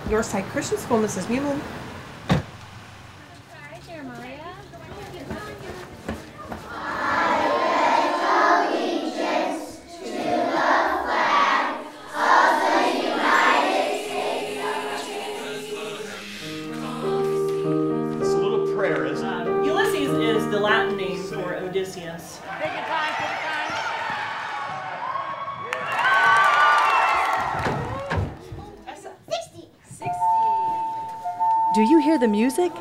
Northside Christian School, Mrs. Muehlman. Ulysses is the Latin name for Odysseus. Take your time, take your time. That's 60. 60. Do you hear the music?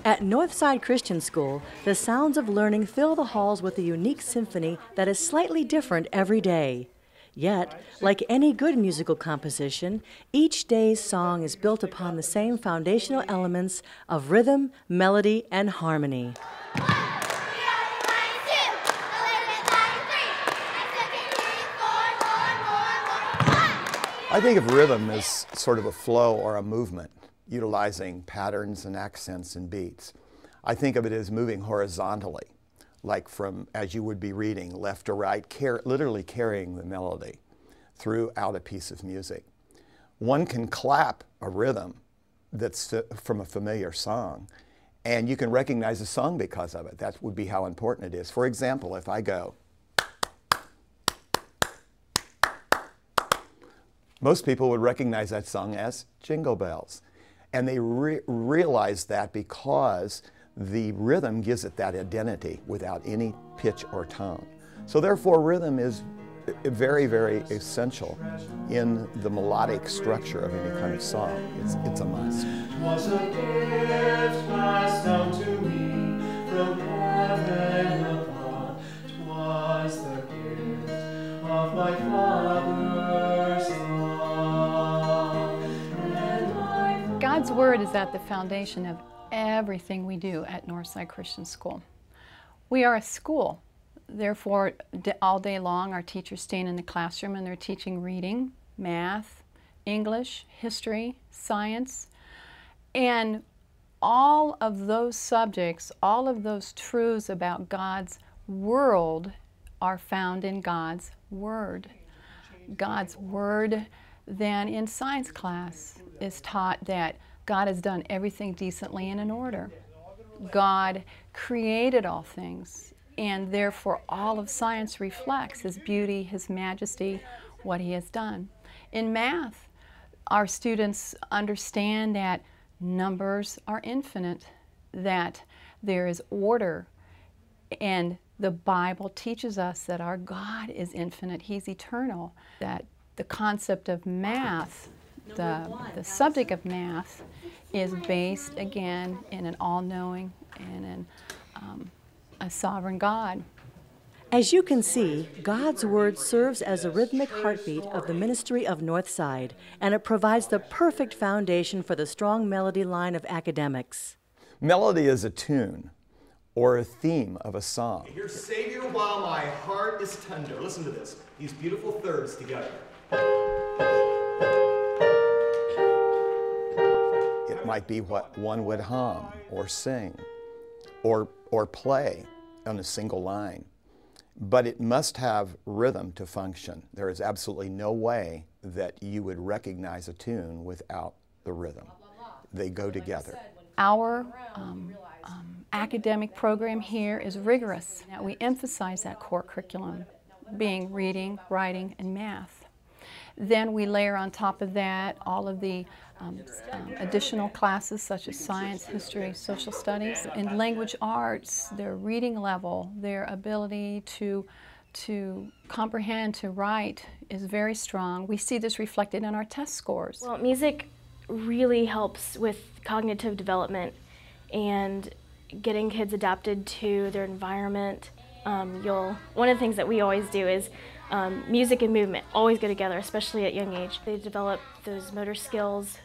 At Northside Christian School, the sounds of learning fill the halls with a unique symphony that is slightly different every day. Yet, like any good musical composition, each day's song is built upon the same foundational elements of rhythm, melody, and harmony. I think of rhythm as sort of a flow or a movement, utilizing patterns and accents and beats. I think of it as moving horizontally, like from, as you would be reading, left to right, literally carrying the melody throughout a piece of music. One can clap a rhythm that's from a familiar song, and you can recognize a song because of it. That would be how important it is. For example, if I go, most people would recognize that song as Jingle Bells. And they realize that because the rhythm gives it that identity without any pitch or tone. So therefore, rhythm is very, very essential in the melodic structure of any kind of song. It's a must. Was a gift passed down to me from heaven above. 'Twas the gift of my Father's love. God's Word is at the foundation of everything we do at Northside Christian School. We are a school. Therefore, all day long, our teachers staying in the classroom and they're teaching reading, math, English, history, science, and all of those subjects, all of those truths about God's world are found in God's Word. God's Word, then in science class, is taught that God has done everything decently and in order. God created all things, and therefore all of science reflects His beauty, His majesty, what He has done. In math, our students understand that numbers are infinite, that there is order, and the Bible teaches us that our God is infinite, He's eternal, that the concept of math, the subject of math, is based again in an all-knowing and in a sovereign God. As you can see, God's Word serves as a rhythmic heartbeat of the ministry of Northside, and it provides the perfect foundation for the strong melody line of academics. Melody is a tune or a theme of a song. Here's Savior while my heart is tender. Listen to this, these beautiful thirds together. It might be what one would hum or sing or play on a single line. But it must have rhythm to function. There is absolutely no way that you would recognize a tune without the rhythm. They go together. Our academic program here is rigorous. Now, we emphasize that core curriculum, being reading, writing, and math. Then we layer on top of that all of the additional classes such as science, history, social studies. In language arts, their reading level, their ability to comprehend, to write is very strong. We see this reflected in our test scores. Well, music really helps with cognitive development and getting kids adapted to their environment. One of the things that we always do is music and movement always go together, especially at young age. They develop those motor skills.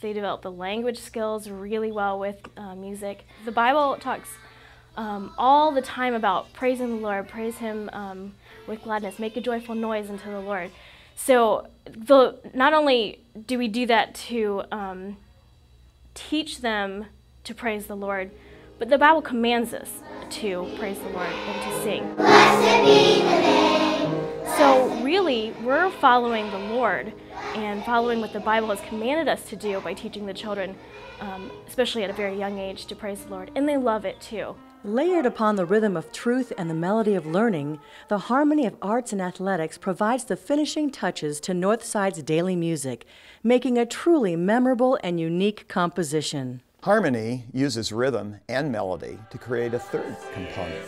They develop the language skills really well with music. The Bible talks all the time about praising the Lord, praise Him with gladness, make a joyful noise unto the Lord. So not only do we do that to teach them to praise the Lord, but the Bible commands us to praise the Lord and to sing. Blessed be the name. So really, we're following the Lord, and following what the Bible has commanded us to do by teaching the children, especially at a very young age, to praise the Lord. And they love it too. Layered upon the rhythm of truth and the melody of learning, the harmony of arts and athletics provides the finishing touches to Northside's daily music, making a truly memorable and unique composition. Harmony uses rhythm and melody to create a third component.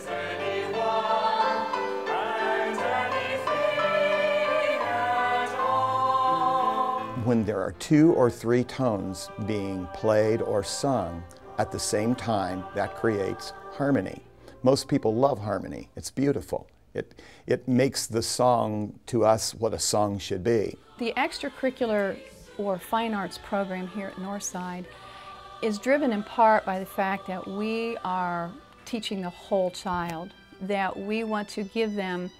When there are 2 or 3 tones being played or sung at the same time, that creates harmony. Most people love harmony. It's beautiful. It makes the song to us what a song should be. The extracurricular or fine arts program here at Northside is driven in part by the fact that we are teaching the whole child, that we want to give them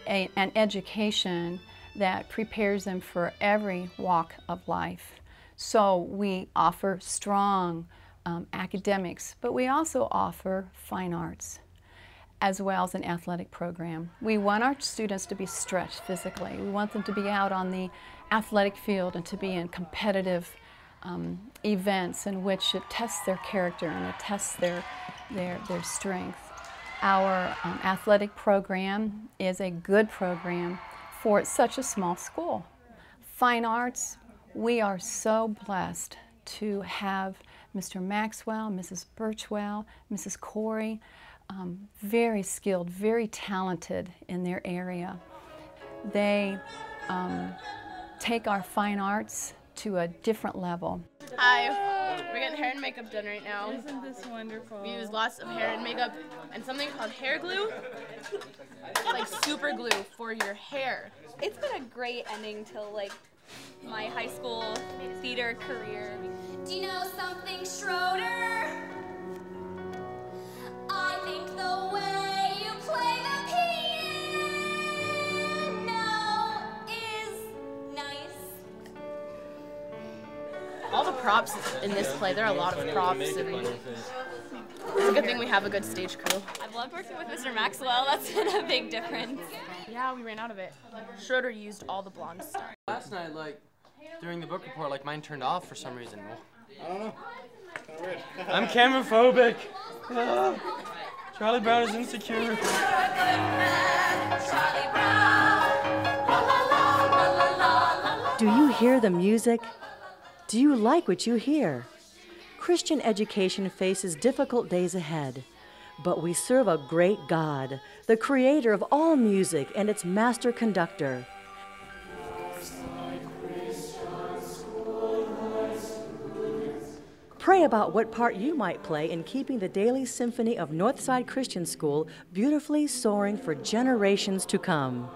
an education that prepares them for every walk of life. So we offer strong academics, but we also offer fine arts, as well as an athletic program. We want our students to be stretched physically. We want them to be out on the athletic field and to be in competitive events in which it tests their character and it tests their strength. Our athletic program is a good program for such a small school. Fine arts, we are so blessed to have Mr. Maxwell, Mrs. Birchwell, Mrs. Corey, very skilled, very talented in their area. They take our fine arts to a different level. Hi, we're getting hair and makeup done right now. Isn't this wonderful? We use lots of hair and makeup and something called hair glue, like super glue for your hair. It's been a great ending to like my high school theater career. Do you know something, Schroeder? I think the way you play the piano is nice. All the props in this play, there are a lot of props, and it's a good thing we have a good stage crew. I've loved working with Mr. Maxwell. That's been a big difference. Yeah, we ran out of it. Schroeder used all the blonde stuff. Last night, during the book report, mine turned off for some reason. I don't know. I'm camera phobic. Charlie Brown is insecure. Do you hear the music? Do you like what you hear? Christian education faces difficult days ahead, but we serve a great God, the creator of all music and its master conductor. Pray about what part you might play in keeping the daily symphony of Northside Christian School beautifully soaring for generations to come.